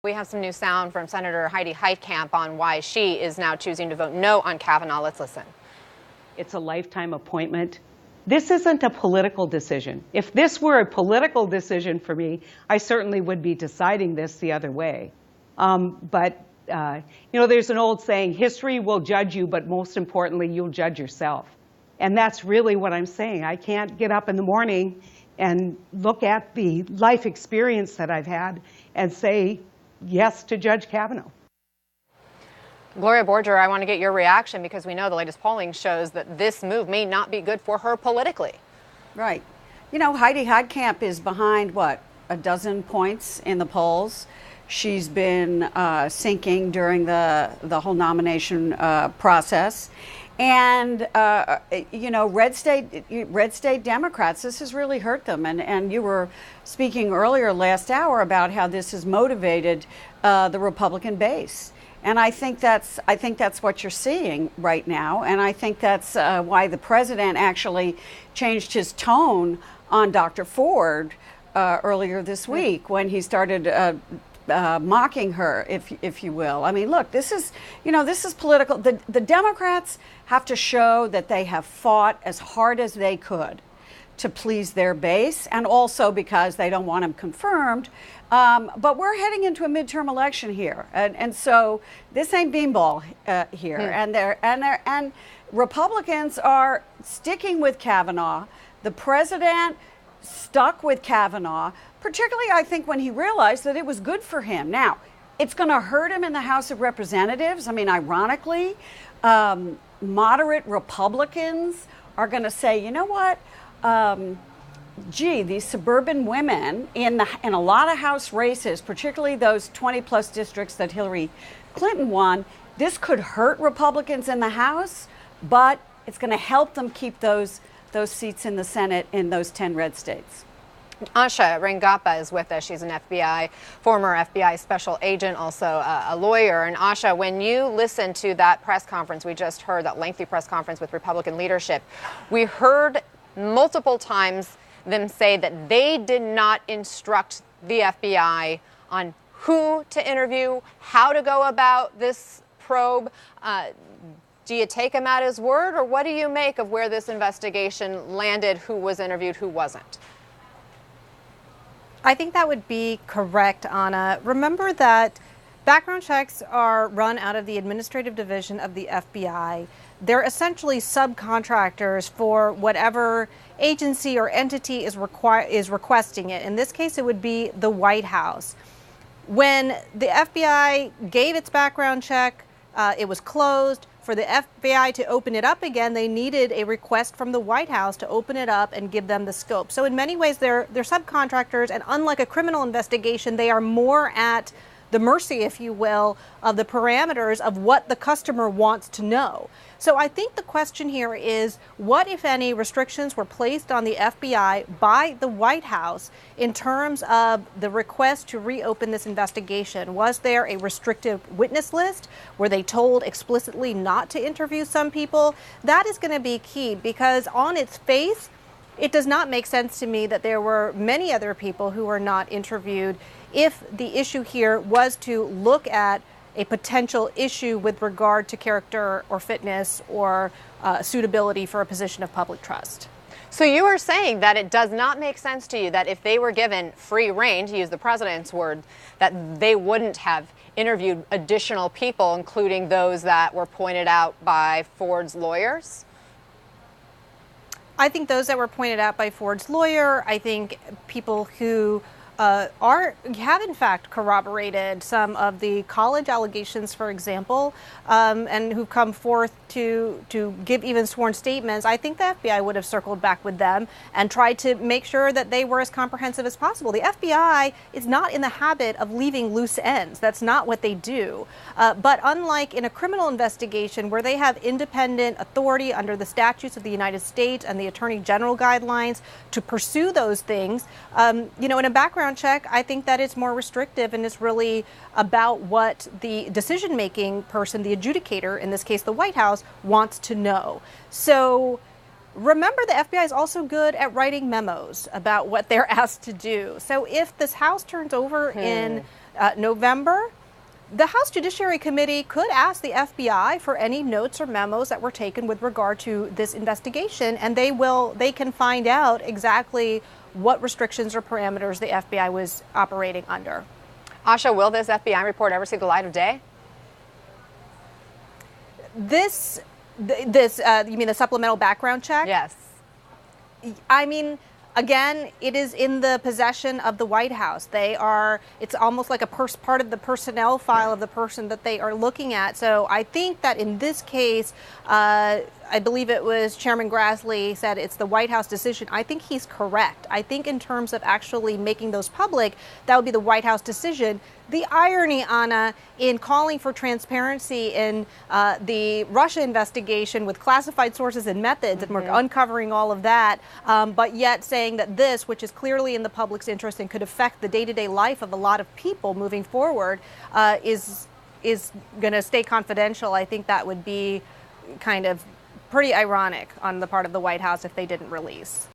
We have some new sound from Senator Heidi Heitkamp on why she is now choosing to vote no on Kavanaugh. Let's listen. It's a lifetime appointment. This isn't a political decision. If this were a political decision for me, I certainly would be deciding this the other way. There's an old saying, history will judge you, but most importantly, you'll judge yourself. And that's really what I'm saying. I can't get up in the morning and look at the life experience that I've had and say yes to Judge Kavanaugh. Gloria Borger, I want to get your reaction because we know the latest polling shows that this move may not be good for her politically. Right. You know, Heidi Heitkamp is behind, what, a dozen points in the polls. She's been sinking during the whole nomination process. And, red state Democrats, this has really hurt them. And you were speaking earlier last hour about how this has motivated the Republican base. And I think that's what you're seeing right now. And I think that's why the president actually changed his tone on Dr. Ford earlier this week when he started mocking her, if you will. I mean, look, this is political. The Democrats have to show that they have fought as hard as they could to please their base, and also because they don't want him confirmed. But we're heading into a midterm election here, and so this ain't beanball here. And Republicans are sticking with Kavanaugh. The president stuck with Kavanaugh, particularly, I think, when he realized that it was good for him. Now, it's going to hurt him in the House of Representatives. I mean, ironically, moderate Republicans are going to say, you know what? These suburban women in a lot of House races, particularly those 20-plus districts that Hillary Clinton won, this could hurt Republicans in the House, but it's going to help them keep those seats in the Senate in those 10 red states. Asha Rangappa is with us. She's an former FBI special agent, also a lawyer. And Asha, when you listen to that press conference we just heard, that lengthy press conference with Republican leadership, we heard multiple times them say that they did not instruct the FBI on who to interview, how to go about this probe. Do you take him at his word, or what do you make of where this investigation landed, who was interviewed, who wasn't? I think that would be correct, Anna. Remember that background checks are run out of the administrative division of the FBI. They're essentially subcontractors for whatever agency or entity is requesting it. In this case, it would be the White House. When the FBI gave its background check, it was closed. For the FBI to open it up again, they needed a request from the White House to open it up and give them the scope. So in many ways, they're subcontractors, and unlike a criminal investigation, they are more at the mercy, if you will, of the parameters of what the customer wants to know. So I think the question here is, what, if any, restrictions were placed on the FBI by the White House in terms of the request to reopen this investigation? Was there a restrictive witness list? Were they told explicitly not to interview some people? That is going to be key, because on its face, it does not make sense to me that there were many other people who were not interviewed if the issue here was to look at a potential issue with regard to character or fitness or suitability for a position of public trust. So you are saying that it does not make sense to you that if they were given free rein, to use the president's word, that they wouldn't have interviewed additional people, including those that were pointed out by Ford's lawyers? I think those that were pointed out by Ford's lawyer, I think people who have in fact corroborated some of the college allegations, for example, and who've come forth to give even sworn statements. I think the FBI would have circled back with them and tried to make sure that they were as comprehensive as possible. The FBI is not in the habit of leaving loose ends. That's not what they do. But unlike in a criminal investigation where they have independent authority under the statutes of the United States and the Attorney General guidelines to pursue those things, in a background check, I think that it's more restrictive and it's really about what the decision-making person, the adjudicator, in this case the White House, wants to know. So remember, the FBI is also good at writing memos about what they're asked to do. So if this House turns over in November, the House Judiciary Committee could ask the FBI for any notes or memos that were taken with regard to this investigation, and they can find out exactly what restrictions or parameters the FBI was operating under. Asha, will this FBI report ever see the light of day? You mean the supplemental background check? Yes. I mean, again, it is in the possession of the White House. It's almost like a part of the personnel file of the person that they are looking at. So I think that in this case, I believe it was Chairman Grassley said it's the White House decision. I think he's correct. I think in terms of actually making those public, that would be the White House decision. The irony, Anna, in calling for transparency in the Russia investigation with classified sources and methods, and we're uncovering all of that, but yet saying that this, which is clearly in the public's interest and could affect the day-to-day life of a lot of people moving forward, is going to stay confidential. I think that would be kind of pretty ironic on the part of the White House if they didn't release.